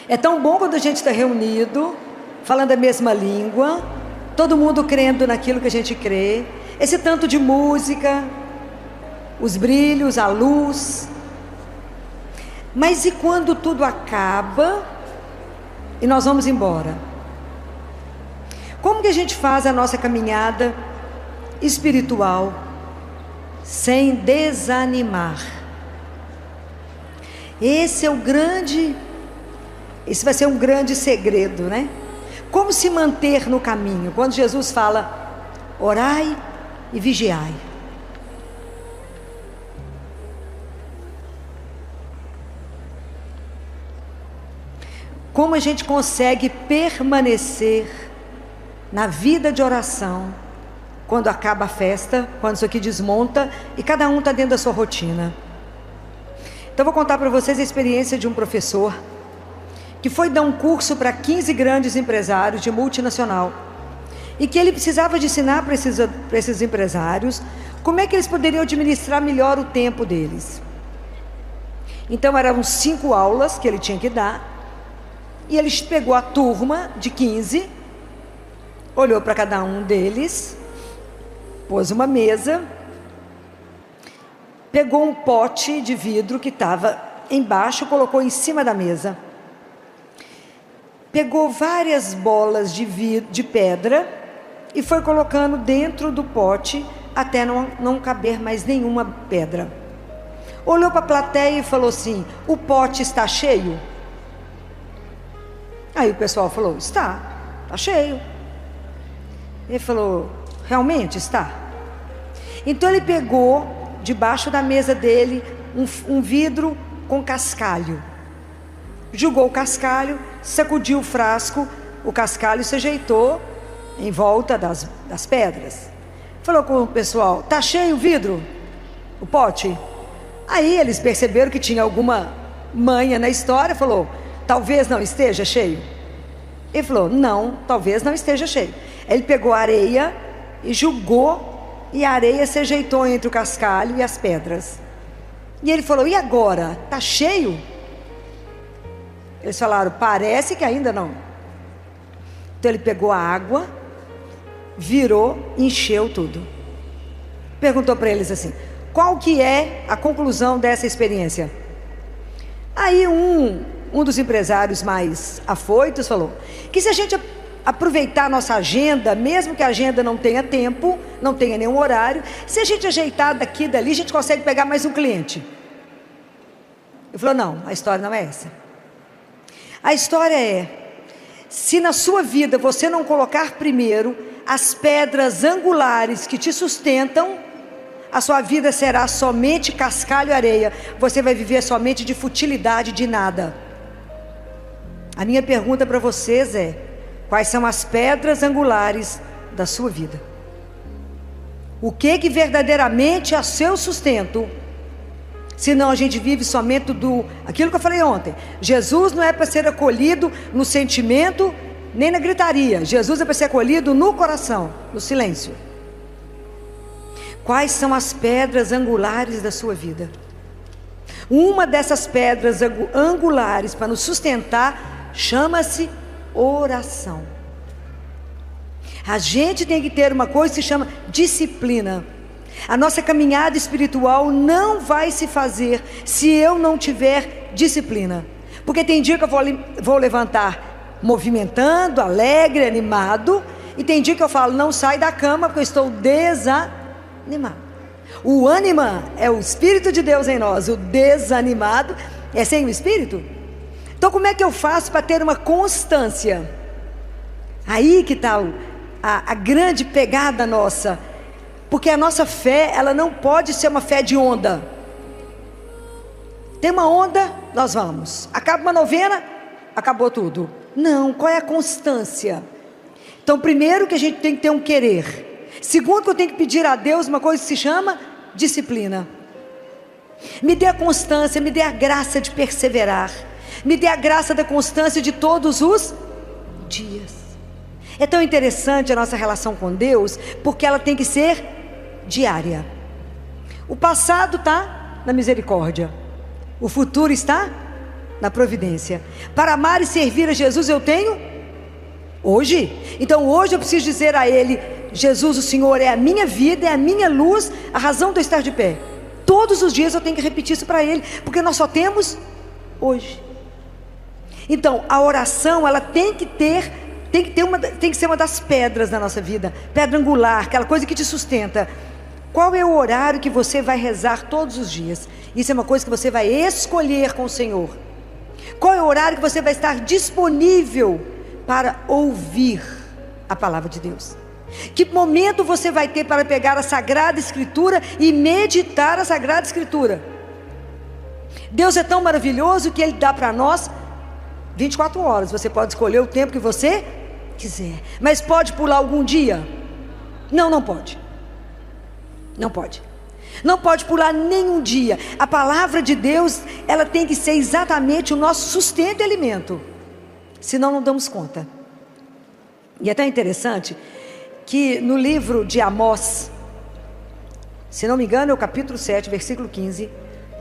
É tão bom quando a gente está reunido, falando a mesma língua, todo mundo crendo naquilo que a gente crê, esse tanto de música, os brilhos, a luz. Mas e quando tudo acaba e nós vamos embora? Como que a gente faz a nossa caminhada espiritual sem desanimar? Esse vai ser um grande segredo, né? Como se manter no caminho? Quando Jesus fala, orai e vigiai. Como a gente consegue permanecer na vida de oração quando acaba a festa, quando isso aqui desmonta e cada um está dentro da sua rotina? Então vou contar para vocês a experiência de um professor que foi dar um curso para 15 grandes empresários de multinacional e que ele precisava de ensinar para esses empresários como é que eles poderiam administrar melhor o tempo deles. Então eram 5 aulas que ele tinha que dar e ele pegou a turma de 15, olhou para cada um deles, pôs uma mesa, pegou um pote de vidro que estava embaixo, colocou em cima da mesa, pegou várias bolas de pedra e foi colocando dentro do pote até não caber mais nenhuma pedra. Olhou para a plateia e falou assim, o pote está cheio? Aí o pessoal falou, está cheio. Ele falou, realmente está? Então ele pegou debaixo da mesa dele um vidro com cascalho, jogou o cascalho, sacudiu o frasco, o cascalho se ajeitou em volta das pedras. Falou com o pessoal, está cheio o vidro? O pote? Aí eles perceberam que tinha alguma manha na história, falou, talvez não esteja cheio. Ele falou, não, talvez não esteja cheio. Ele pegou a areia e jogou, e a areia se ajeitou entre o cascalho e as pedras. E ele falou, e agora? Está cheio? Eles falaram, parece que ainda não. Então ele pegou a água, virou, encheu tudo. Perguntou para eles assim, qual que é a conclusão dessa experiência? Aí um dos empresários mais afoitos falou, que se a gente aproveitar a nossa agenda, mesmo que a agenda não tenha tempo, não tenha nenhum horário, se a gente ajeitar daqui e dali, a gente consegue pegar mais um cliente. Ele falou, não, a história não é essa. A história é, se na sua vida você não colocar primeiro as pedras angulares que te sustentam, a sua vida será somente cascalho e areia. Você vai viver somente de futilidade, de nada. A minha pergunta para vocês é, quais são as pedras angulares da sua vida? O que verdadeiramente é seu sustento? Senão a gente vive somente aquilo que eu falei ontem. Jesus não é para ser acolhido no sentimento, nem na gritaria. Jesus é para ser acolhido no coração, no silêncio. Quais são as pedras angulares da sua vida? Uma dessas pedras angulares para nos sustentar chama-se oração. A gente tem que ter uma coisa que se chama disciplina. A nossa caminhada espiritual não vai se fazer se eu não tiver disciplina. Porque tem dia que eu vou levantar movimentando, alegre, animado, e tem dia que eu falo, não sai da cama porque eu estou desanimado. O ânima é o Espírito de Deus em nós, o desanimado é sem o Espírito. Então como é que eu faço para ter uma constância? Aí que está a grande pegada nossa. Porque a nossa fé, ela não pode ser uma fé de onda. Tem uma onda, nós vamos. Acaba uma novena, acabou tudo. Não, qual é a constância? Então primeiro que a gente tem que ter um querer. Segundo que eu tenho que pedir a Deus uma coisa que se chama disciplina. Me dê a constância, me dê a graça de perseverar. Me dê a graça da constância de todos os dias. É tão interessante a nossa relação com Deus, porque ela tem que ser diária. O passado está na misericórdia, o futuro está na providência. Para amar e servir a Jesus eu tenho hoje. Então hoje eu preciso dizer a Ele: Jesus, o Senhor é a minha vida, é a minha luz, a razão de eu estar de pé. Todos os dias eu tenho que repetir isso para Ele, porque nós só temos hoje. Então a oração, ela tem que ser uma das pedras da nossa vida, pedra angular, aquela coisa que te sustenta. Qual é o horário que você vai rezar todos os dias? Isso é uma coisa que você vai escolher com o Senhor. Qual é o horário que você vai estar disponível para ouvir a palavra de Deus? Que momento você vai ter para pegar a Sagrada Escritura e meditar a Sagrada Escritura? Deus é tão maravilhoso que Ele dá para nós 24 horas. Você pode escolher o tempo que você quiser, mas pode pular algum dia? Não, não pode. Não pode. Não pode pular nenhum dia. A palavra de Deus, ela tem que ser exatamente o nosso sustento e alimento. Senão não damos conta. E é até interessante que no livro de Amós, se não me engano é o capítulo 7, versículo 15.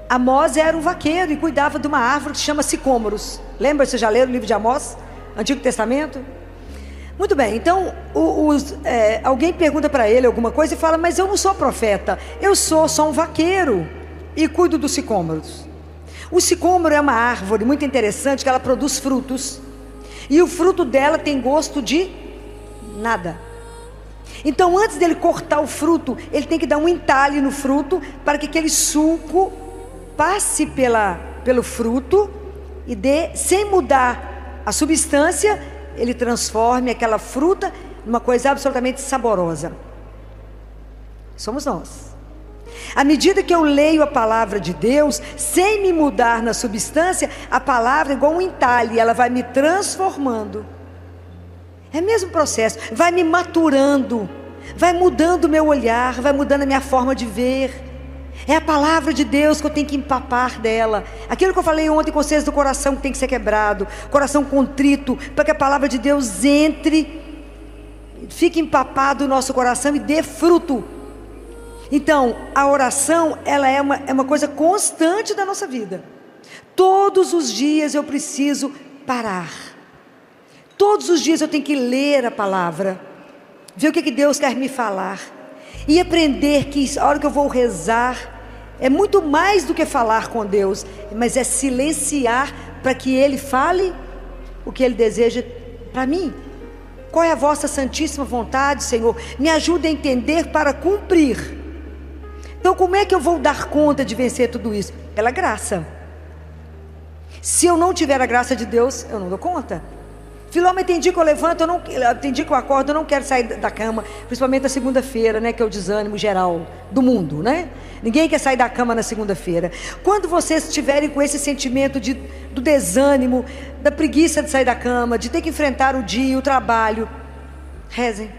Amós era um vaqueiro e cuidava de uma árvore que se chama sicômoros. Lembra? Você já leu o livro de Amós? Antigo Testamento? Muito bem, então alguém pergunta para ele alguma coisa e fala: mas eu não sou profeta, eu sou só um vaqueiro e cuido dos sicômoros. O sicômoro é uma árvore muito interessante, que ela produz frutos, e o fruto dela tem gosto de nada. Então antes dele cortar o fruto, ele tem que dar um entalhe no fruto, para que aquele suco passe pelo fruto e sem mudar a substância, ele transforme aquela fruta numa coisa absolutamente saborosa. Somos nós. À medida que eu leio a palavra de Deus, sem me mudar na substância, a palavra é igual um entalhe, ela vai me transformando. É o mesmo processo, vai me maturando, vai mudando o meu olhar, vai mudando a minha forma de ver. É a palavra de Deus que eu tenho que empapar dela. Aquilo que eu falei ontem com vocês do coração que tem que ser quebrado, coração contrito, para que a palavra de Deus entre, fique empapado o nosso coração e dê fruto. Então a oração, ela é uma coisa constante da nossa vida. Todos os dias eu preciso parar. Todos os dias eu tenho que ler a palavra, ver o que Deus quer me falar, e aprender que a hora que eu vou rezar é muito mais do que falar com Deus, mas é silenciar para que Ele fale o que Ele deseja para mim. Qual é a vossa santíssima vontade, Senhor? Me ajude a entender para cumprir. Então como é que eu vou dar conta de vencer tudo isso? Pela graça. Se eu não tiver a graça de Deus, eu não dou conta. Filomena, tem dia que eu levanto, tem dia que eu acordo, eu não quero sair da cama, principalmente na segunda-feira, né, que é o desânimo geral do mundo, né? Ninguém quer sair da cama na segunda-feira. Quando vocês estiverem com esse sentimento do desânimo, da preguiça de sair da cama, de ter que enfrentar o dia, o trabalho, rezem.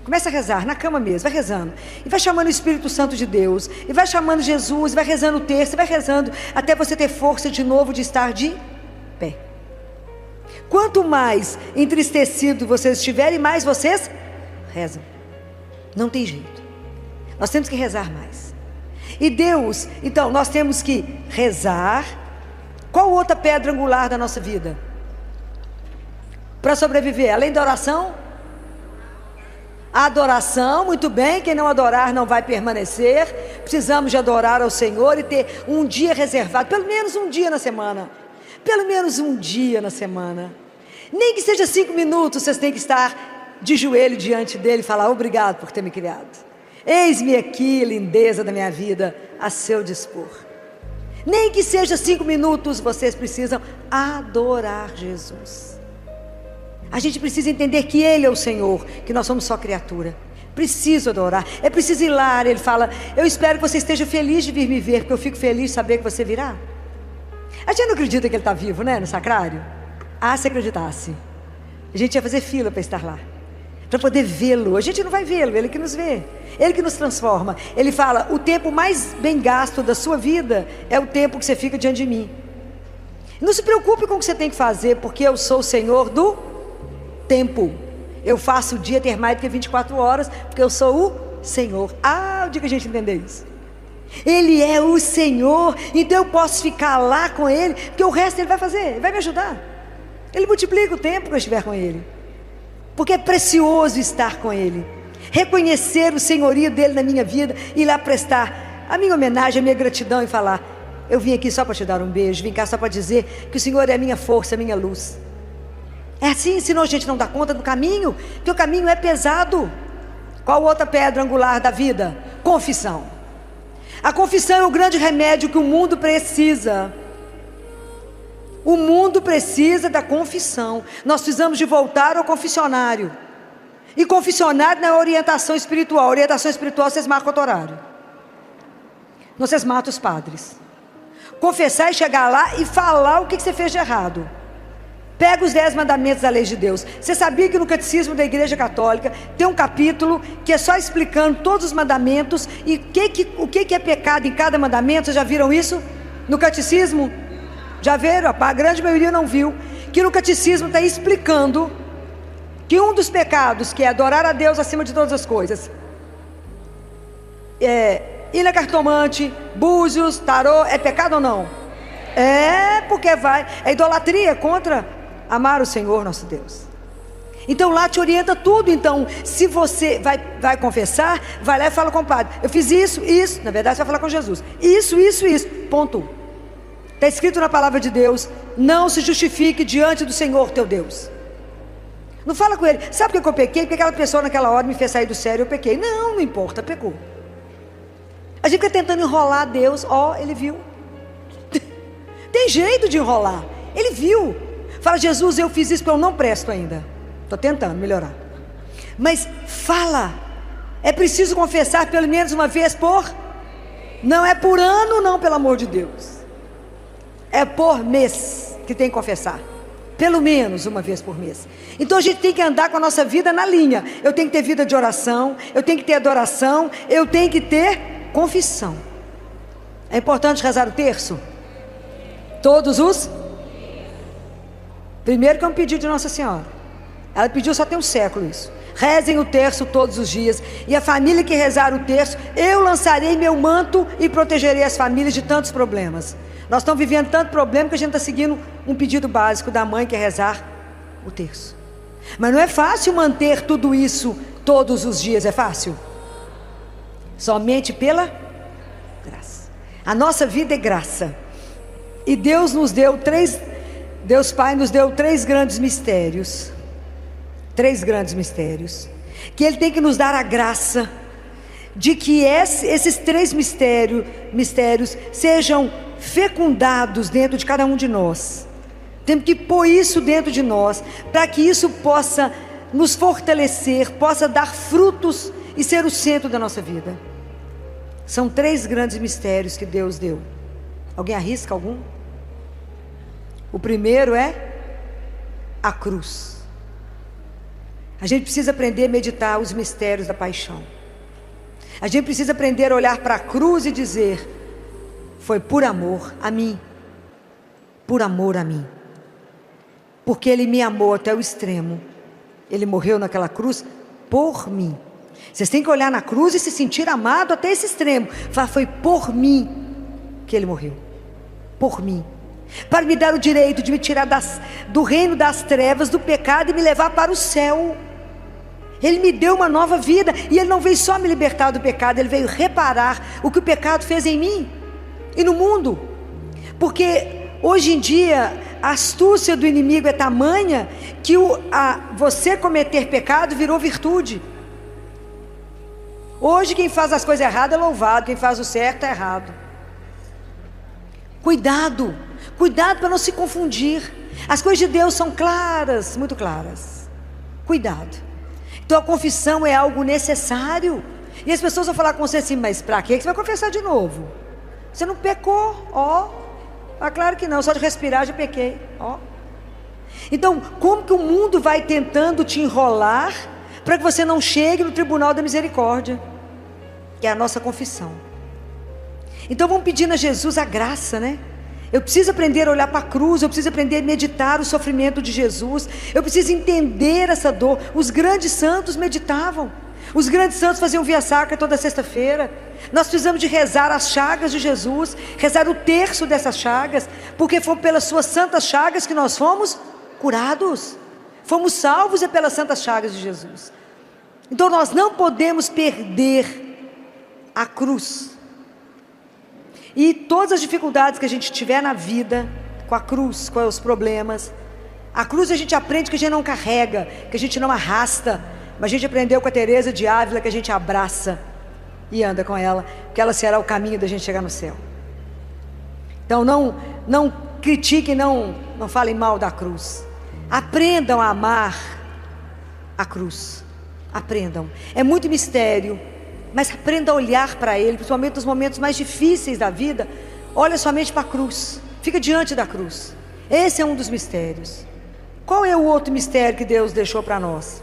Começa a rezar, na cama mesmo, vai rezando. E vai chamando o Espírito Santo de Deus, e vai chamando Jesus, vai rezando o texto, vai rezando, até você ter força de novo de estar de pé. Quanto mais entristecido vocês estiverem, mais vocês rezam. Não tem jeito. Nós temos que rezar mais. E Deus, então, nós temos que rezar. Qual outra pedra angular da nossa vida? Para sobreviver, além da oração? A adoração, muito bem. Quem não adorar não vai permanecer. Precisamos de adorar ao Senhor e ter um dia reservado, pelo menos um dia na semana. Pelo menos um dia na semana. Nem que seja 5 minutos, vocês têm que estar de joelho diante dele e falar: obrigado por ter me criado. Eis-me aqui, lindeza da minha vida, a seu dispor. Nem que seja 5 minutos, vocês precisam adorar Jesus. A gente precisa entender que Ele é o Senhor, que nós somos só criatura. Preciso adorar, é preciso ir lá. Ele fala: eu espero que você esteja feliz de vir me ver, porque eu fico feliz de saber que você virá. A gente não acredita que Ele está vivo, né, no sacrário? Ah, se acreditasse, a gente ia fazer fila para estar lá, para poder vê-lo. A gente não vai vê-lo, Ele que nos vê, Ele que nos transforma. Ele fala: o tempo mais bem gasto da sua vida é o tempo que você fica diante de mim. Não se preocupe com o que você tem que fazer, porque eu sou o Senhor do tempo. Eu faço o dia ter mais do que 24 horas, porque eu sou o Senhor. Ah, o dia que a gente entender isso. Ele é o Senhor, então eu posso ficar lá com Ele, porque o resto Ele vai fazer, Ele vai me ajudar. Ele multiplica o tempo que eu estiver com Ele, porque é precioso estar com Ele, reconhecer o senhorio dEle na minha vida, e ir lá prestar a minha homenagem, a minha gratidão e falar: eu vim aqui só para te dar um beijo, vim cá só para dizer que o Senhor é a minha força, a minha luz. É assim, senão a gente não dá conta do caminho, porque o caminho é pesado. Qual outra pedra angular da vida? Confissão. A confissão é o grande remédio que o mundo precisa. O mundo precisa da confissão. Nós precisamos de voltar ao confessionário. E confessionário não é orientação espiritual. Orientação espiritual vocês marcam outro horário. Não, vocês matam os padres. Confessar e chegar lá e falar o que você fez de errado. Pega os 10 mandamentos da lei de Deus. Você sabia que no catecismo da Igreja Católica tem um capítulo que é só explicando todos os mandamentos e o que é pecado em cada mandamento? Vocês já viram isso no catecismo? Já viram? A grande maioria não viu. Que no catecismo está explicando que um dos pecados, que é adorar a Deus acima de todas as coisas, ir na cartomante, búzios, tarô, é pecado ou não? É, porque é idolatria contra amar o Senhor nosso Deus. Então lá te orienta tudo. Então, se você vai confessar, vai lá e fala com o padre: eu fiz isso, na verdade você vai falar com Jesus, isso, ponto. Está escrito na palavra de Deus: não se justifique diante do Senhor teu Deus. Não fala com ele: sabe por que eu pequei? Porque aquela pessoa naquela hora me fez sair do sério, eu pequei. Não importa, pecou. A gente fica tentando enrolar Deus. Ele viu. Tem jeito de enrolar. Ele viu. Fala: Jesus, eu fiz isso porque eu não presto ainda. Estou tentando melhorar. Mas fala. É preciso confessar pelo menos uma vez não é por ano, não, pelo amor de Deus. É por mês que tem que confessar. Pelo menos uma vez por mês. Então a gente tem que andar com a nossa vida na linha. Eu tenho que ter vida de oração, eu tenho que ter adoração, eu tenho que ter confissão. É importante rezar o terço? Todos os? Primeiro que é um pedido de Nossa Senhora. Ela pediu, só tem um século isso. Rezem o terço todos os dias. E a família que rezar o terço, eu lançarei meu manto e protegerei as famílias de tantos problemas. Nós estamos vivendo tanto problema que a gente está seguindo um pedido básico da mãe, que é rezar o terço. Mas não é fácil manter tudo isso todos os dias, é fácil? Somente pela graça. A nossa vida é graça. E Deus Pai nos deu 3 grandes mistérios. 3 grandes mistérios. Que Ele tem que nos dar a graça de que esses 3 mistérios sejam fecundados dentro de cada um de nós. Temos que pôr isso dentro de nós, para que isso possa nos fortalecer, possa dar frutos e ser o centro da nossa vida. São 3 grandes mistérios que Deus deu. Alguém arrisca algum? O primeiro é a cruz. A gente precisa aprender a meditar os mistérios da paixão. A gente precisa aprender a olhar para a cruz e dizer: foi por amor a mim. Por amor a mim. Porque Ele me amou até o extremo. Ele morreu naquela cruz por mim. Vocês têm que olhar na cruz e se sentir amado até esse extremo. Falar: foi por mim que Ele morreu. Por mim. Para me dar o direito de me tirar do reino das trevas, do pecado, e me levar para o céu. Ele me deu uma nova vida. E Ele não veio só me libertar do pecado, Ele veio reparar o que o pecado fez em mim e no mundo. Porque hoje em dia a astúcia do inimigo é tamanha que você cometer pecado virou virtude. Hoje quem faz as coisas erradas é louvado, quem faz o certo é errado. Cuidado para não se confundir. As coisas de Deus são claras, muito claras. Cuidado. Então a confissão é algo necessário. E as pessoas vão falar com você assim: mas para que você vai confessar de novo? Você não pecou? Claro que não, só de respirar já pequei. Então, como que o mundo vai tentando te enrolar para que você não chegue no tribunal da misericórdia, que é a nossa confissão? Então vamos pedindo a Jesus a graça, né? Eu preciso aprender a olhar para a cruz, eu preciso aprender a meditar o sofrimento de Jesus, eu preciso entender essa dor. Os grandes santos meditavam. Os grandes santos faziam via sacra toda sexta-feira. Nós precisamos de rezar as chagas de Jesus, rezar o terço dessas chagas, porque foi pelas suas santas chagas que nós fomos curados. Fomos salvos pelas santas chagas de Jesus. Então nós não podemos perder a cruz. E todas as dificuldades que a gente tiver na vida, com a cruz, com os problemas, a cruz a gente aprende que a gente não carrega, que a gente não arrasta, mas a gente aprendeu com a Teresa de Ávila que a gente abraça e anda com ela, porque ela será o caminho da gente chegar no céu. Então não critiquem, não falem mal da cruz. Aprendam a amar a cruz. Aprendam. É muito mistério, mas aprenda a olhar para ele, principalmente nos momentos mais difíceis da vida. Olha somente para a cruz, fica diante da cruz. Esse é um dos mistérios. Qual é o outro mistério que Deus deixou para nós?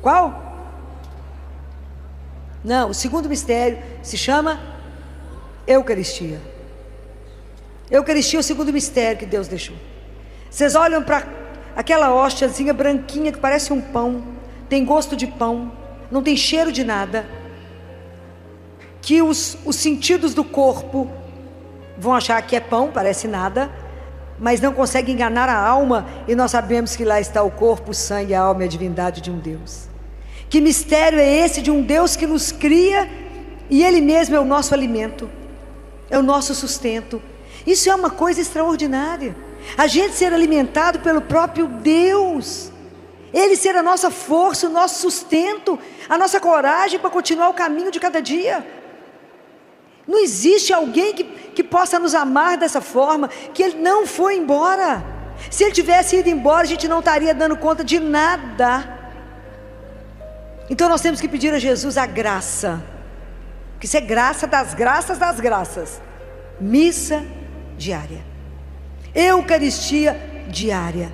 Qual? Não, o segundo mistério se chama Eucaristia. Eucaristia é o segundo mistério que Deus deixou. Vocês olham para aquela hóstiazinha branquinha que parece um pão, tem gosto de pão, não tem cheiro de nada, que os sentidos do corpo vão achar que é pão, parece nada, mas não consegue enganar a alma, e nós sabemos que lá está o corpo, o sangue, a alma e a divindade de um Deus. Que mistério é esse de um Deus que nos cria, e Ele mesmo é o nosso alimento, é o nosso sustento. Isso é uma coisa extraordinária, a gente ser alimentado pelo próprio Deus, Ele ser a nossa força, o nosso sustento, a nossa coragem para continuar o caminho de cada dia. Não existe alguém que possa nos amar dessa forma, que Ele não foi embora. Se Ele tivesse ido embora, a gente não estaria dando conta de nada. Então nós temos que pedir a Jesus a graça, que isso é graça das graças das graças. Missa diária, Eucaristia diária.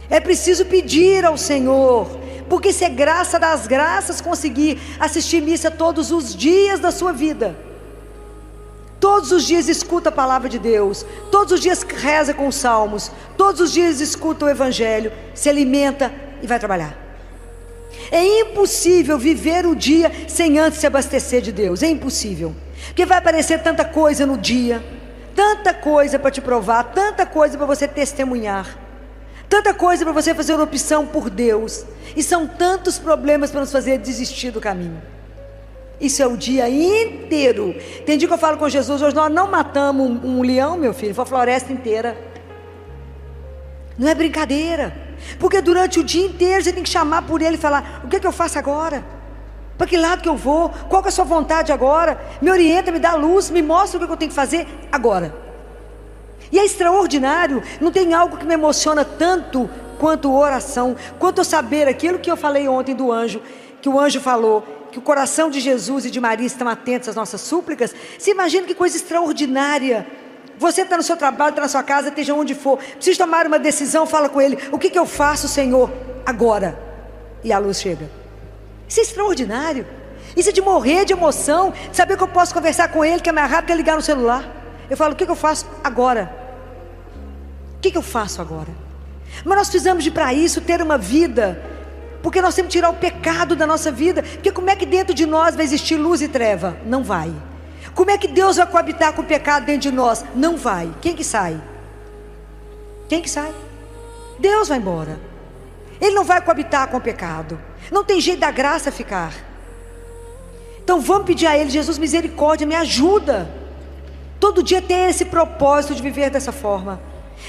É preciso pedir ao Senhor, porque isso é graça das graças, conseguir assistir missa todos os dias da sua vida. Todos os dias escuta a palavra de Deus, todos os dias reza com os salmos, todos os dias escuta o Evangelho, se alimenta e vai trabalhar. É impossível viver o dia sem antes se abastecer de Deus, é impossível, porque vai aparecer tanta coisa no dia, tanta coisa para te provar, tanta coisa para você testemunhar, tanta coisa para você fazer uma opção por Deus, e são tantos problemas para nos fazer desistir do caminho. Isso é o dia inteiro. Tem dia que eu falo com Jesus, hoje nós não matamos um leão, meu filho, foi a floresta inteira. Não é brincadeira, porque durante o dia inteiro você tem que chamar por Ele e falar: o que é que eu faço agora? Para que lado que eu vou? Qual que é a sua vontade agora? Me orienta, me dá luz, me mostra o que eu tenho que fazer agora. E é extraordinário, não tem algo que me emociona tanto quanto oração, quanto eu saber aquilo que eu falei ontem do anjo, que o anjo falou, que o coração de Jesus e de Maria estão atentos às nossas súplicas. Você imagina que coisa extraordinária. Você está no seu trabalho, está na sua casa, esteja onde for, precisa tomar uma decisão, fala com Ele: o que eu faço, Senhor, agora? E a luz chega. Isso é extraordinário. Isso é de morrer de emoção, de saber que eu posso conversar com Ele, que é mais rápido que ligar no celular. Eu falo: o que eu faço agora? O que eu faço agora? Mas nós precisamos de, para isso, ter uma vida, porque nós temos que tirar o pecado da nossa vida. Porque como é que dentro de nós vai existir luz e treva? Não vai. Como é que Deus vai coabitar com o pecado dentro de nós? Não vai. Quem que sai? Quem que sai? Deus vai embora. Ele não vai coabitar com o pecado. Não tem jeito da graça ficar. Então vamos pedir a Ele: Jesus, misericórdia, me ajuda. Todo dia ter esse propósito de viver dessa forma.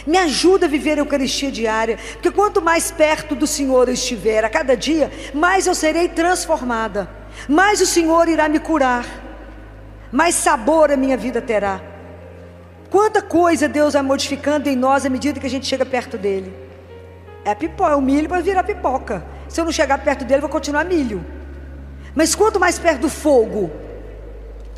Me ajuda a viver a Eucaristia diária, porque quanto mais perto do Senhor eu estiver a cada dia, mais eu serei transformada, mais o Senhor irá me curar, mais sabor a minha vida terá. Quanta coisa Deus vai modificando em nós à medida que a gente chega perto dEle. É a pipoca, é o milho para virar pipoca. Se eu não chegar perto dEle, eu vou continuar milho. Mas quanto mais perto do fogo,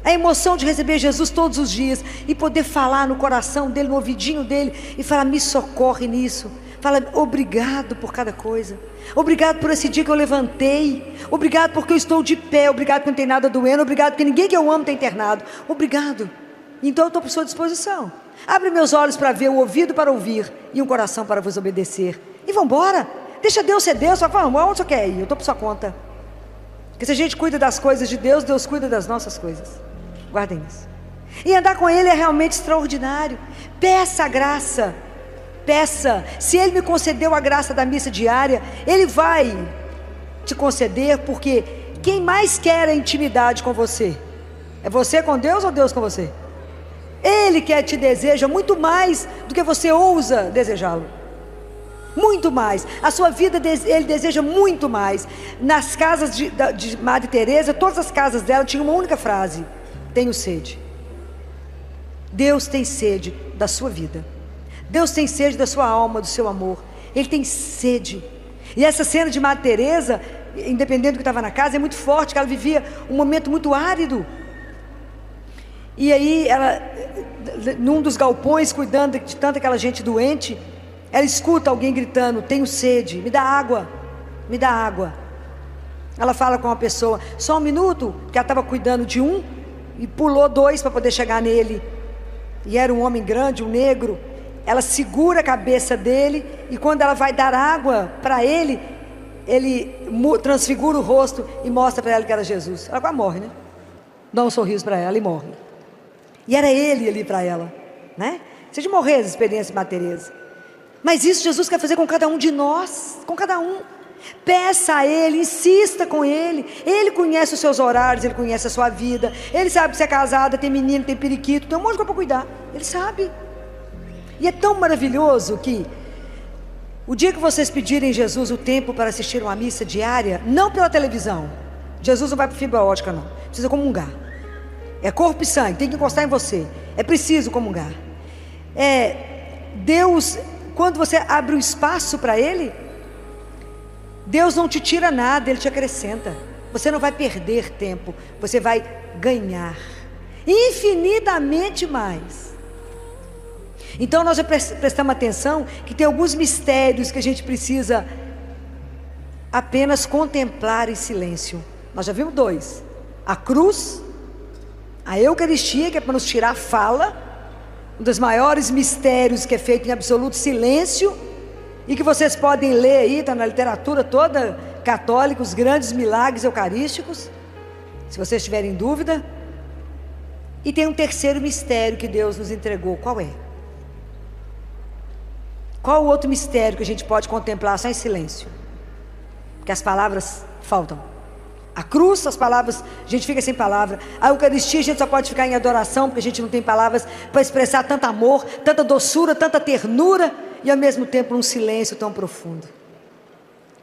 a emoção de receber Jesus todos os dias e poder falar no coração dEle, no ouvidinho dEle, e falar: me socorre nisso. Fala: obrigado por cada coisa, obrigado por esse dia que eu levantei, obrigado porque eu estou de pé, obrigado porque não tem nada doendo, obrigado porque ninguém que eu amo está internado, obrigado. Então eu estou por sua disposição. Abre meus olhos para ver, o ouvido para ouvir e um coração para vos obedecer. E vamos embora. Deixa Deus ser Deus. Fala: vamos, onde você quer ir? Eu estou por sua conta. Porque se a gente cuida das coisas de Deus, Deus cuida das nossas coisas. Guardem isso. E andar com Ele é realmente extraordinário. Peça a graça. Peça. Se Ele me concedeu a graça da missa diária, Ele vai te conceder, porque quem mais quer a intimidade com você? É você com Deus ou Deus com você? Ele quer, te deseja muito mais do que você ousa desejá-lo. Muito mais. A sua vida, Ele deseja muito mais. Nas casas de Madre Teresa, todas as casas dela tinham uma única frase: tenho sede. Deus tem sede da sua vida. Deus tem sede da sua alma, do seu amor. Ele tem sede. E essa cena de Madre Teresa, independente do que estava na casa, é muito forte, que ela vivia um momento muito árido. E aí, ela, num dos galpões, cuidando de tanta aquela gente doente, ela escuta alguém gritando: tenho sede, me dá água, me dá água. Ela fala com uma pessoa, só um minuto, porque ela estava cuidando de um, e pulou 2 para poder chegar nele. E era um homem grande, um negro. Ela segura a cabeça dele, e quando ela vai dar água para ele, ele transfigura o rosto e mostra para ela que era Jesus. Ela quase morre, né? Dá um sorriso para ela e morre. E era ele ali para ela, né? Você de morrer as experiências de Madre Teresa. Mas isso Jesus quer fazer com cada um de nós, com cada um. Peça a Ele, insista com Ele. Ele conhece os seus horários, Ele conhece a sua vida. Ele sabe que você é casada, tem menino, tem periquito, tem um monte de coisa para cuidar. Ele sabe. E é tão maravilhoso que o dia que vocês pedirem Jesus o tempo para assistir uma missa diária, não pela televisão. Jesus não vai para fibra ótica, não. Precisa comungar. É corpo e sangue, tem que encostar em você. É preciso comungar. Deus, quando você abre um espaço para Ele, Deus não te tira nada, Ele te acrescenta. Você não vai perder tempo, você vai ganhar infinitamente mais. Então nós já prestamos atenção que tem alguns mistérios que a gente precisa apenas contemplar em silêncio. Nós já vimos 2: a cruz, a Eucaristia, que é para nos tirar a fala, um dos maiores mistérios que é feito em absoluto silêncio, e que vocês podem ler aí, está na literatura toda católica, os grandes milagres eucarísticos, se vocês tiverem dúvida. E tem um terceiro mistério que Deus nos entregou. Qual é? Qual o outro mistério que a gente pode contemplar só em silêncio? Porque as palavras faltam. A cruz, as palavras, a gente fica sem palavra. A Eucaristia, a gente só pode ficar em adoração, porque a gente não tem palavras para expressar tanto amor, tanta doçura, tanta ternura, e ao mesmo tempo um silêncio tão profundo.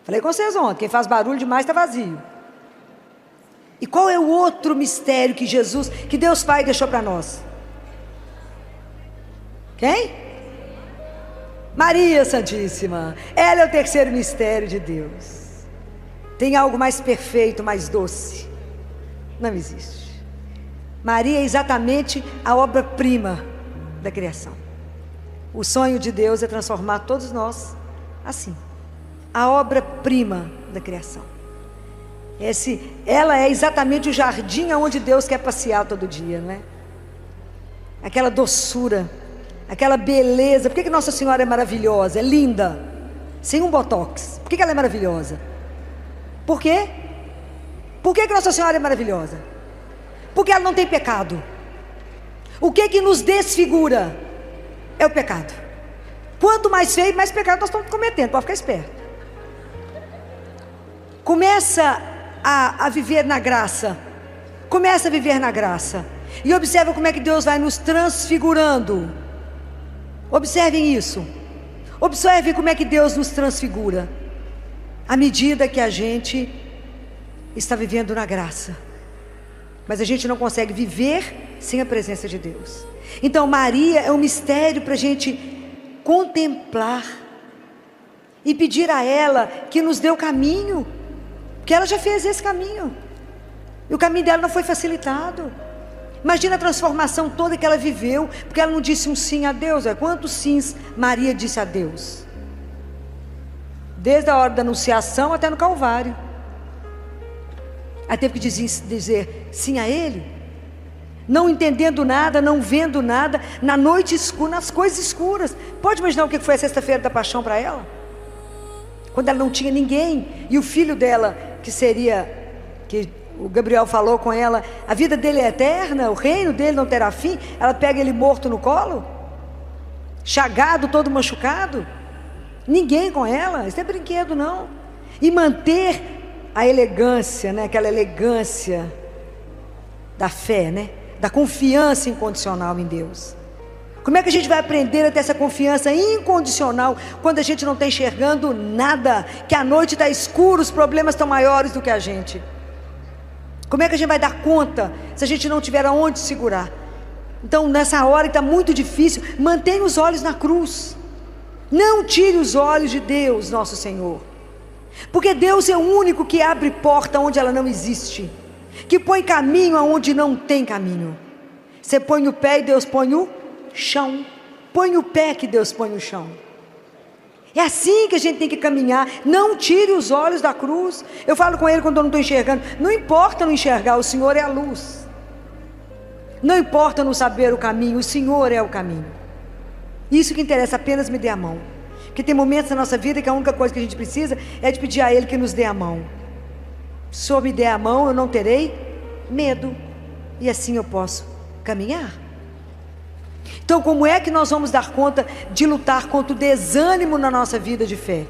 Falei com vocês ontem, quem faz barulho demais está vazio. E qual é o outro mistério que Jesus, que Deus Pai deixou para nós? Quem? Maria Santíssima. Ela é o terceiro mistério de Deus. Tem algo mais perfeito, mais doce? Não existe. Maria é exatamente a obra-prima da criação. O sonho de Deus é transformar todos nós assim. A obra-prima da criação. Ela é exatamente o jardim onde Deus quer passear todo dia, não é? Aquela doçura, aquela beleza. Por que Nossa Senhora é maravilhosa, é linda, sem um botox? Por que ela é maravilhosa? Por quê? Por que Nossa Senhora é maravilhosa? Porque ela não tem pecado. O que nos desfigura é o pecado. Quanto mais feio, mais pecado nós estamos cometendo. Pode ficar esperto. Começa a viver na graça. Começa a viver na graça. E observa como é que Deus vai nos transfigurando. Observem isso. Observem como é que Deus nos transfigura. À medida que a gente está vivendo na graça. Mas a gente não consegue viver sem a presença de Deus. Então Maria é um mistério para a gente contemplar. E pedir a ela que nos dê o caminho. Porque ela já fez esse caminho. E o caminho dela não foi facilitado. Imagina a transformação toda que ela viveu. Porque ela não disse um sim a Deus. Quantos sims Maria disse a Deus? Desde a hora da anunciação até no Calvário. Ela teve que dizer sim a Ele. Não entendendo nada, não vendo nada. Na noite escura, nas coisas escuras. Pode imaginar o que foi a sexta-feira da paixão para ela? Quando ela não tinha ninguém. E o filho dela, que seria que o Gabriel falou com ela, a vida dele é eterna, o reino dele não terá fim. Ela pega ele morto no colo, chagado, todo machucado, ninguém com ela, isso não é brinquedo não. E manter a elegância, né? Aquela elegância da fé, né? Da confiança incondicional em Deus. Como é que a gente vai aprender a ter essa confiança incondicional quando a gente não está enxergando nada, que a noite está escura, os problemas estão maiores do que a gente? Como é que a gente vai dar conta se a gente não tiver aonde segurar? Então, nessa hora que está muito difícil, mantenha os olhos na cruz. Não tire os olhos de Deus, nosso Senhor. Porque Deus é o único que abre porta onde ela não existe, que põe caminho aonde não tem caminho. Você põe o pé e Deus põe o chão. Põe o pé que Deus põe o chão. É assim que a gente tem que caminhar. Não tire os olhos da cruz. Eu falo com ele quando eu não estou enxergando. Não importa não enxergar, o Senhor é a luz. Não importa não saber o caminho, o Senhor é o caminho. Isso que interessa, apenas me dê a mão. Porque tem momentos na nossa vida que a única coisa que a gente precisa é de pedir a Ele que nos dê a mão. Se o Senhor me der a mão, eu não terei medo. E assim eu posso caminhar. Então, como é que nós vamos dar conta de lutar contra o desânimo na nossa vida de fé?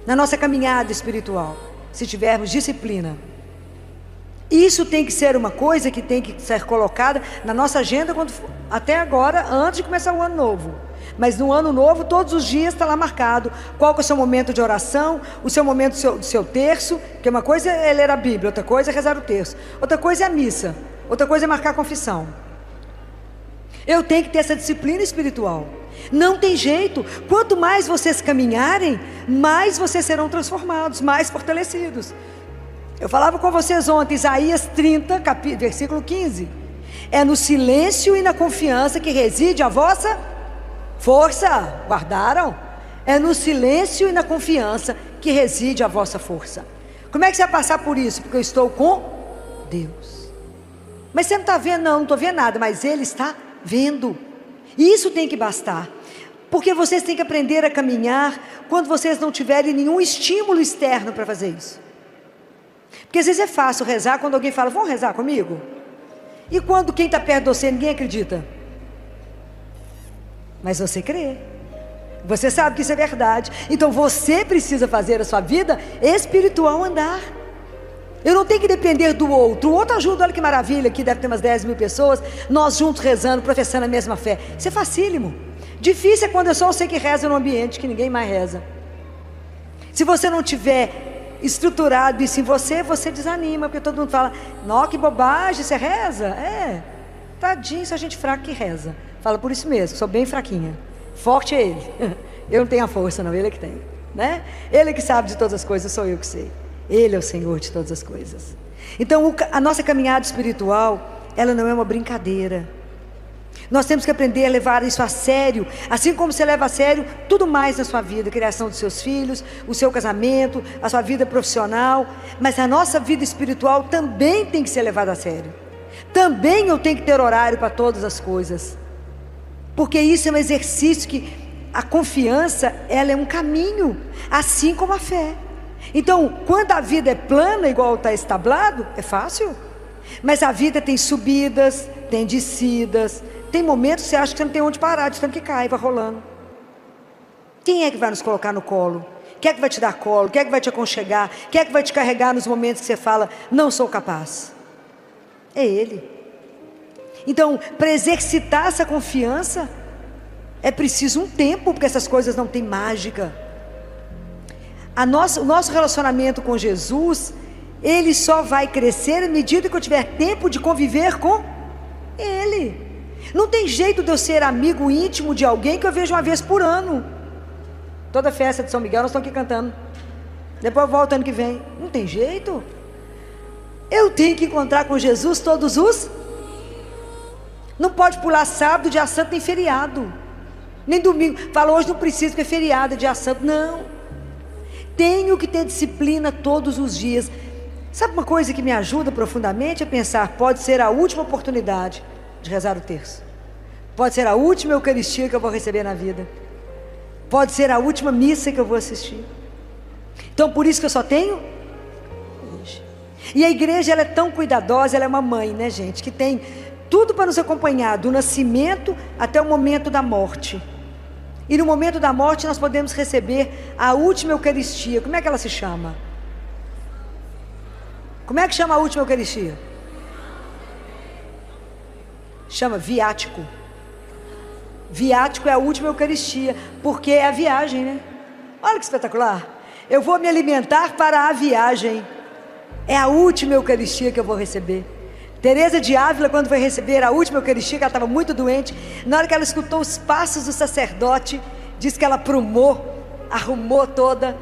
Na nossa caminhada espiritual? Se tivermos disciplina. Isso tem que ser uma coisa que tem que ser colocada na nossa agenda até agora, antes de começar o ano novo. Mas no ano novo, todos os dias está lá marcado qual que é o seu momento de oração, o seu momento do seu terço, porque uma coisa é ler a Bíblia, outra coisa é rezar o terço, outra coisa é a missa, outra coisa é marcar a confissão. Eu tenho que ter essa disciplina espiritual. Não tem jeito. Quanto mais vocês caminharem, mais vocês serão transformados, mais fortalecidos. Eu falava com vocês ontem, Isaías 30, versículo 15. É no silêncio e na confiança que reside a vossa força. Guardaram? É no silêncio e na confiança que reside a vossa força. Como é que você vai passar por isso? Porque eu estou com Deus. Mas você não está vendo? Não estou vendo nada, mas Ele está vendo. E isso tem que bastar. Porque vocês têm que aprender a caminhar quando vocês não tiverem nenhum estímulo externo para fazer isso. Porque às vezes é fácil rezar quando alguém fala, vamos rezar comigo? E quando quem está perto de você, ninguém acredita. Mas você crê. Você sabe que isso é verdade. Então você precisa fazer a sua vida espiritual andar. Eu não tenho que depender do outro. O outro ajuda, olha que maravilha, aqui deve ter umas 10 mil pessoas, nós juntos rezando, professando a mesma fé. Isso é facílimo. Difícil é quando é só você que reza no ambiente, que ninguém mais reza. Se você não tiver estruturado isso em você, você desanima, porque todo mundo fala, não, que bobagem, você reza? É, tadinho, só gente fraca que reza. Fala por isso mesmo, sou bem fraquinha. Forte é ele. Eu não tenho a força não, ele é que tem, né? Ele é que sabe de todas as coisas, sou eu que sei. Ele é o Senhor de todas as coisas. Então a nossa caminhada espiritual, ela não é uma brincadeira. Nós temos que aprender a levar isso a sério, assim como você leva a sério tudo mais na sua vida, a criação dos seus filhos, o seu casamento, a sua vida profissional. Mas a nossa vida espiritual também tem que ser levada a sério. Também eu tenho que ter horário para todas as coisas, porque isso é um exercício que a confiança, ela é um caminho, assim como a fé. Então, quando a vida é plana, igual está establado, é fácil. Mas a vida tem subidas, tem descidas, tem momentos que você acha que você não tem onde parar, de tanto que cai, vai rolando. Quem é que vai nos colocar no colo? Quem é que vai te dar colo? Quem é que vai te aconchegar? Quem é que vai te carregar nos momentos que você fala, não sou capaz? É Ele. Então, para exercitar essa confiança, é preciso um tempo, porque essas coisas não têm mágica. O nosso relacionamento com Jesus, ele só vai crescer à medida que eu tiver tempo de conviver com Ele. Não tem jeito de eu ser amigo íntimo de alguém que eu vejo uma vez por ano. Toda festa de São Miguel nós estamos aqui cantando. Depois eu volto ano que vem. Não tem jeito. Eu tenho que encontrar com Jesus todos os... Não pode pular sábado, dia santo, nem feriado. Nem domingo. Fala, hoje não preciso porque é feriado, é dia santo. Não. Tenho que ter disciplina todos os dias. Sabe uma coisa que me ajuda profundamente a pensar, pode ser a última oportunidade de rezar o terço. Pode ser a última Eucaristia que eu vou receber na vida. Pode ser a última missa que eu vou assistir. Então por isso que eu só tenho hoje. E a igreja, ela é tão cuidadosa, ela é uma mãe, né, gente, que tem tudo para nos acompanhar, do nascimento até o momento da morte. E no momento da morte nós podemos receber a última Eucaristia. Como é que ela se chama? Como é que chama a última Eucaristia? Chama viático. Viático é a última Eucaristia, porque é a viagem, né? Olha que espetacular. Eu vou me alimentar para a viagem. É a última Eucaristia que eu vou receber. Teresa de Ávila, quando foi receber a última Eucaristia, que ela estava muito doente, na hora que ela escutou os passos do sacerdote, diz que ela arrumou toda,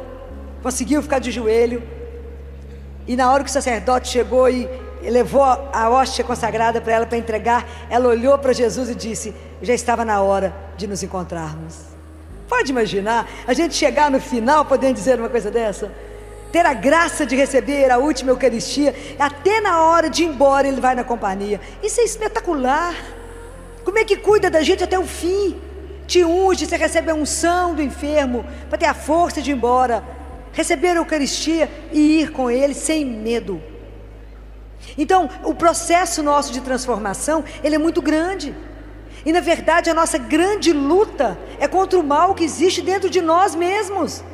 conseguiu ficar de joelho. E na hora que o sacerdote chegou e levou a hóstia consagrada para ela, para entregar, ela olhou para Jesus e disse: já estava na hora de nos encontrarmos. Pode imaginar a gente chegar no final podendo dizer uma coisa dessa? Ter a graça de receber a última Eucaristia, até na hora de ir embora ele vai na companhia. Isso é espetacular. Como é que cuida da gente até o fim? Te unge, você recebe a unção do enfermo para ter a força de ir embora, receber a Eucaristia e ir com ele sem medo. Então o processo nosso de transformação, ele é muito grande. E na verdade a nossa grande luta é contra o mal que existe dentro de nós mesmos.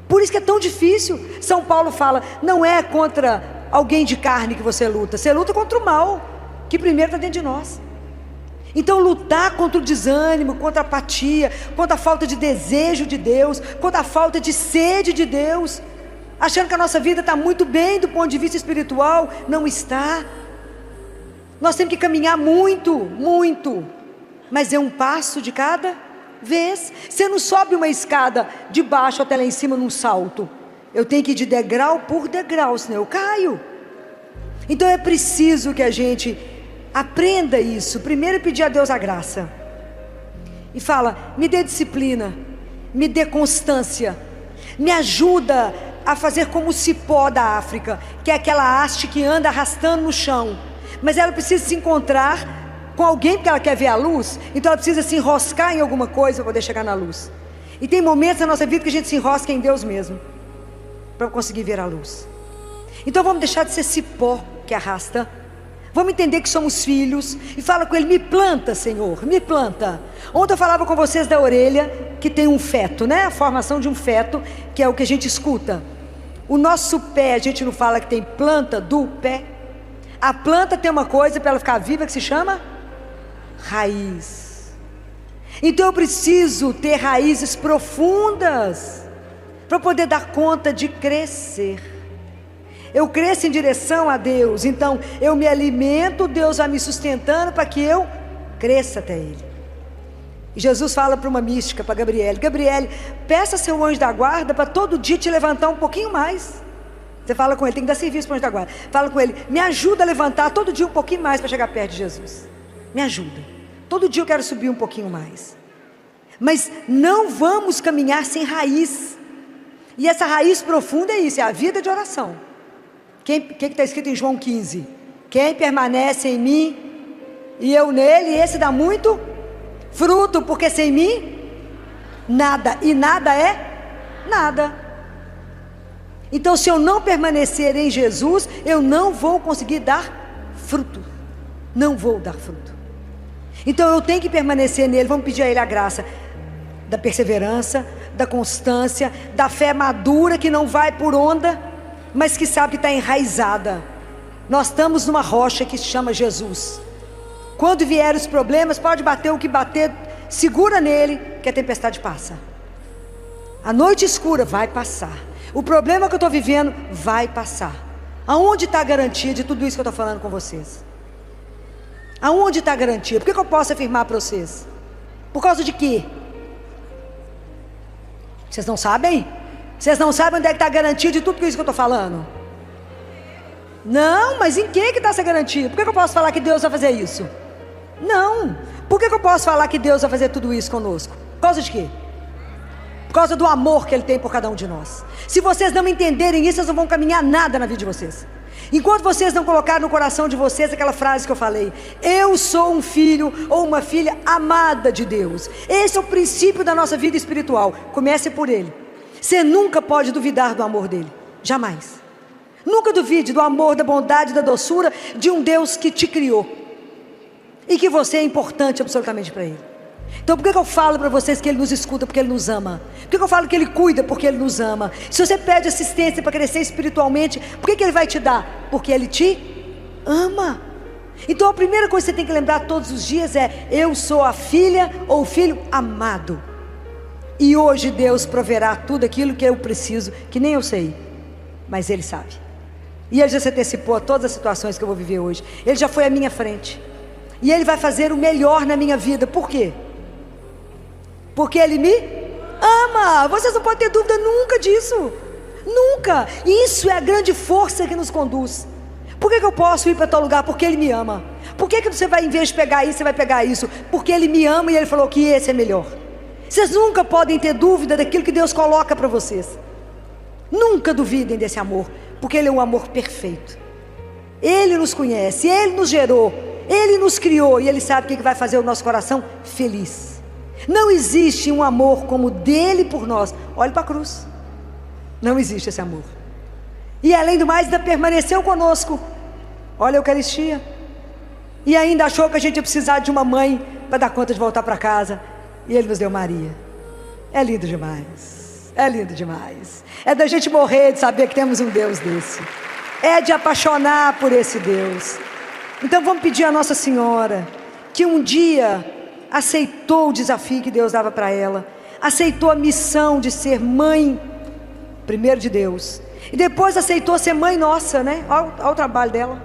Por isso que é tão difícil. São Paulo fala, não é contra alguém de carne que você luta contra o mal, que primeiro está dentro de nós. Então lutar contra o desânimo, contra a apatia, contra a falta de desejo de Deus, contra a falta de sede de Deus, achando que a nossa vida está muito bem do ponto de vista espiritual, não está. Nós temos que caminhar muito, mas é um passo de cada vez. Você não sobe uma escada de baixo até lá em cima num salto. Eu tenho que ir de degrau por degrau, senão eu caio. Então é preciso que a gente aprenda isso. Primeiro pedir a Deus a graça. E fala, me dê disciplina, me dê constância, me ajuda a fazer como o cipó da África, que é aquela haste que anda arrastando no chão, mas ela precisa se encontrar com alguém porque ela quer ver a luz, então ela precisa se enroscar em alguma coisa para poder chegar na luz. E tem momentos na nossa vida que a gente se enrosca em Deus mesmo, para conseguir ver a luz. Então vamos deixar de ser cipó que arrasta. Vamos entender que somos filhos. E fala com Ele, me planta, Senhor, me planta. Ontem eu falava com vocês da orelha, que tem um feto, né? A formação de um feto, que é o que a gente escuta. O nosso pé, a gente não fala que tem planta do pé. A planta tem uma coisa para ela ficar viva que se chama raiz. Então eu preciso ter raízes profundas para poder dar conta de crescer. Eu cresço em direção a Deus, então eu me alimento, Deus vai me sustentando para que eu cresça até Ele. E Jesus fala para uma mística, para Gabriele: Gabriele, peça seu anjo da guarda para todo dia te levantar um pouquinho mais. Você fala com ele, tem que dar serviço para o anjo da guarda. Fala com ele, me ajuda a levantar todo dia um pouquinho mais para chegar perto de Jesus. Me ajuda, todo dia eu quero subir um pouquinho mais. Mas não vamos caminhar sem raiz. E essa raiz profunda é isso, é a vida de oração. O que está escrito em João 15? Quem permanece em mim e eu nele, esse dá muito fruto, porque sem mim nada, e nada é nada. Então se eu não permanecer em Jesus, eu não vou conseguir dar fruto, não vou dar fruto. Então eu tenho que permanecer nele. Vamos pedir a Ele a graça da perseverança, da constância, da fé madura que não vai por onda, mas que sabe que está enraizada. Nós estamos numa rocha que se chama Jesus. Quando vier os problemas, pode bater o que bater, segura nele, que a tempestade passa. A noite escura vai passar. O problema que eu estou vivendo vai passar. Aonde está a garantia de tudo isso que eu estou falando com vocês? Aonde está a garantia? Por que eu posso afirmar para vocês? Por causa de quê? Vocês não sabem? Vocês não sabem onde é que está a garantia de tudo isso que eu estou falando? Não, mas em que está essa garantia? Por que eu posso falar que Deus vai fazer isso? Não. Por que eu posso falar que Deus vai fazer tudo isso conosco? Por causa de quê? Por causa do amor que Ele tem por cada um de nós. Se vocês não entenderem isso, vocês não vão caminhar nada na vida de vocês. Enquanto vocês não colocarem no coração de vocês aquela frase que eu falei: eu sou um filho ou uma filha amada de Deus. Esse é o princípio da nossa vida espiritual. Comece por Ele. Você nunca pode duvidar do amor dEle. Jamais. Nunca duvide do amor, da bondade, da doçura de um Deus que te criou e que você é importante absolutamente para Ele. Então por que eu falo para vocês que Ele nos escuta? Porque Ele nos ama. Por que eu falo que Ele cuida? Porque Ele nos ama. Se você pede assistência para crescer espiritualmente, por que Ele vai te dar? Porque Ele te ama. Então a primeira coisa que você tem que lembrar todos os dias é: eu sou a filha ou o filho amado, e hoje Deus proverá tudo aquilo que eu preciso, que nem eu sei, mas Ele sabe. E Ele já se antecipou a todas as situações que eu vou viver hoje. Ele já foi à minha frente, e Ele vai fazer o melhor na minha vida. Por quê? Porque Ele me ama. Vocês não podem ter dúvida nunca disso. Nunca. Isso é a grande força que nos conduz. Por que eu posso ir para tal lugar? Porque Ele me ama. Por que você vai, em vez de pegar isso, você vai pegar isso? Porque Ele me ama e Ele falou que esse é melhor. Vocês nunca podem ter dúvida daquilo que Deus coloca para vocês. Nunca duvidem desse amor, porque Ele é um amor perfeito. Ele nos conhece, Ele nos gerou, Ele nos criou, e Ele sabe o que vai fazer o nosso coração feliz. Não existe um amor como o dele por nós. Olhe para a cruz. Não existe esse amor. E além do mais, ainda permaneceu conosco. Olha a Eucaristia. E ainda achou que a gente ia precisar de uma mãe para dar conta de voltar para casa. E Ele nos deu Maria. É lindo demais. É lindo demais. É da gente morrer de saber que temos um Deus desse. É de apaixonar por esse Deus. Então vamos pedir a Nossa Senhora, que um dia aceitou o desafio que Deus dava para ela, aceitou a missão de ser mãe, primeiro de Deus, e depois aceitou ser mãe nossa, né? Olha o trabalho dela,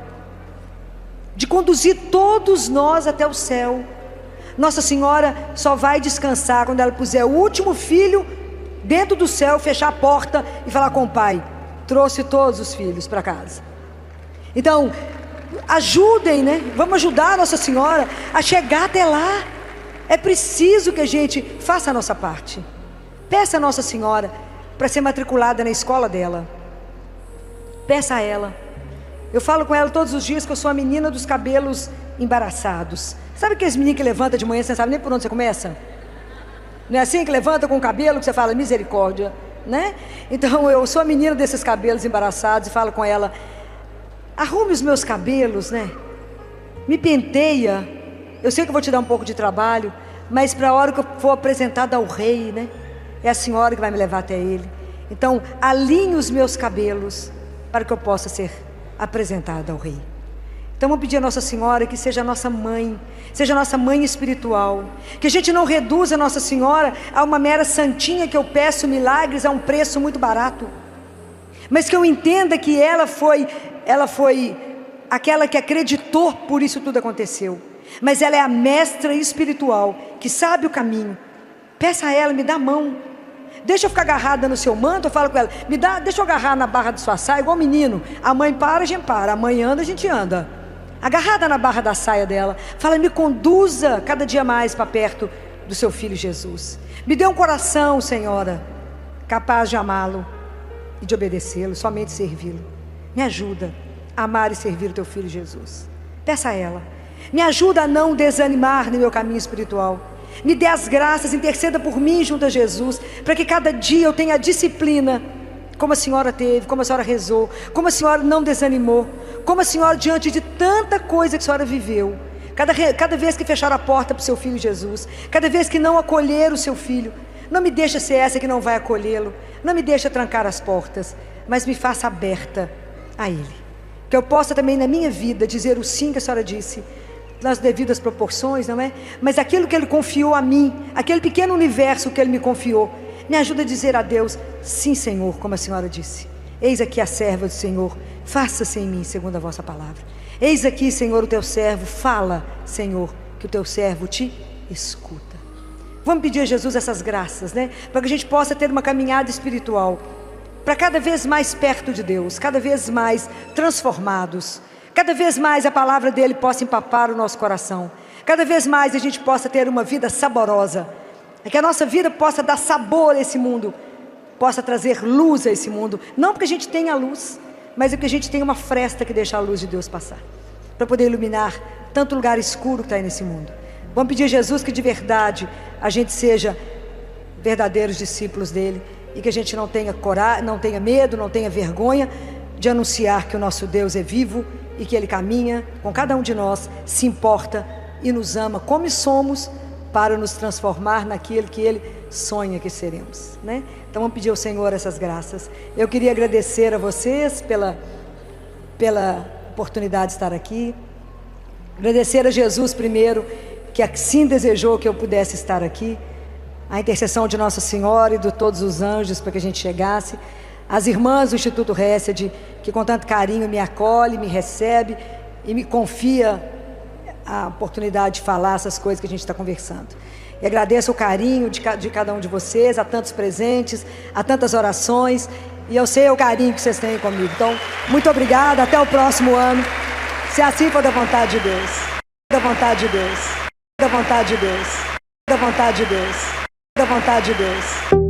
de conduzir todos nós até o céu. Nossa Senhora só vai descansar quando ela puser o último filho dentro do céu, fechar a porta e falar com o Pai: trouxe todos os filhos para casa. Então, ajudem, né? Vamos ajudar a Nossa Senhora a chegar até lá. É preciso que a gente faça a nossa parte. Peça a Nossa Senhora para ser matriculada na escola dela. Peça a ela. Eu falo com ela todos os dias que eu sou a menina dos cabelos embaraçados. Sabe aqueles meninos que levantam de manhã, você não sabe nem por onde você começa? Não é assim que levanta com o cabelo que você fala misericórdia, né? Então eu sou a menina desses cabelos embaraçados e falo com ela: arrume os meus cabelos, né? Me penteia. Eu sei que eu vou te dar um pouco de trabalho, mas para a hora que eu for apresentada ao rei, né? É a senhora que vai me levar até ele. Então alinhe os meus cabelos para que eu possa ser apresentada ao rei. Então vamos pedir a Nossa Senhora que seja a nossa mãe, seja a nossa mãe espiritual, que a gente não reduza a Nossa Senhora a uma mera santinha que eu peço milagres a um preço muito barato, mas que eu entenda que ela foi aquela que acreditou, por isso tudo aconteceu, mas ela é a mestra espiritual que sabe o caminho. Peça a ela: me dá a mão, deixa eu ficar agarrada no seu manto. Eu falo com ela: deixa eu agarrar na barra de sua saia, igual menino. A mãe para, a gente para, a mãe anda, a gente anda, agarrada na barra da saia dela. Fala: me conduza cada dia mais para perto do seu filho Jesus. Me dê um coração, Senhora, capaz de amá-lo e de obedecê-lo, somente servi-lo. Me ajuda a amar e servir o teu filho Jesus. Peça a ela. Me ajuda a não desanimar no meu caminho espiritual. Me dê as graças, interceda por mim junto a Jesus, para que cada dia eu tenha a disciplina, como a senhora teve, como a senhora rezou, como a senhora não desanimou, como a senhora, diante de tanta coisa que a senhora viveu, cada vez que fechar a porta para o seu filho Jesus, cada vez que não acolher o seu filho, não me deixa ser essa que não vai acolhê-lo, não me deixa trancar as portas, mas me faça aberta a Ele, que eu possa também na minha vida dizer o sim que a senhora disse, nas devidas proporções, não é? Mas aquilo que Ele confiou a mim, aquele pequeno universo que Ele me confiou, me ajuda a dizer a Deus: sim, Senhor, como a senhora disse. Eis aqui a serva do Senhor, faça-se em mim segundo a vossa palavra. Eis aqui, Senhor, o teu servo, fala, Senhor, que o teu servo te escuta. Vamos pedir a Jesus essas graças, né? Para que a gente possa ter uma caminhada espiritual, para cada vez mais perto de Deus, cada vez mais transformados, cada vez mais a palavra dele possa empapar o nosso coração, cada vez mais a gente possa ter uma vida saborosa, que a nossa vida possa dar sabor a esse mundo, possa trazer luz a esse mundo, não porque a gente tenha luz, mas é porque a gente tem uma fresta que deixa a luz de Deus passar, para poder iluminar tanto lugar escuro que está aí nesse mundo. Vamos pedir a Jesus que de verdade a gente seja verdadeiros discípulos dele, e que a gente não tenha coragem, não tenha medo, não tenha vergonha de anunciar que o nosso Deus é vivo e que Ele caminha com cada um de nós, se importa e nos ama como somos, para nos transformar naquilo que Ele sonha que seremos, né? Então vamos pedir ao Senhor essas graças. Eu queria agradecer a vocês pela oportunidade de estar aqui, agradecer a Jesus primeiro, que assim desejou que eu pudesse estar aqui, a intercessão de Nossa Senhora e de todos os anjos para que a gente chegasse, as irmãs do Instituto Hesed, que com tanto carinho me acolhe, me recebe e me confia a oportunidade de falar essas coisas que a gente está conversando. E agradeço o carinho de cada um de vocês, a tantos presentes, a tantas orações, e eu sei o carinho que vocês têm comigo. Então, muito obrigada, até o próximo ano, se assim for da vontade de Deus, da vontade de Deus, da vontade de Deus, da vontade de Deus, da vontade de Deus.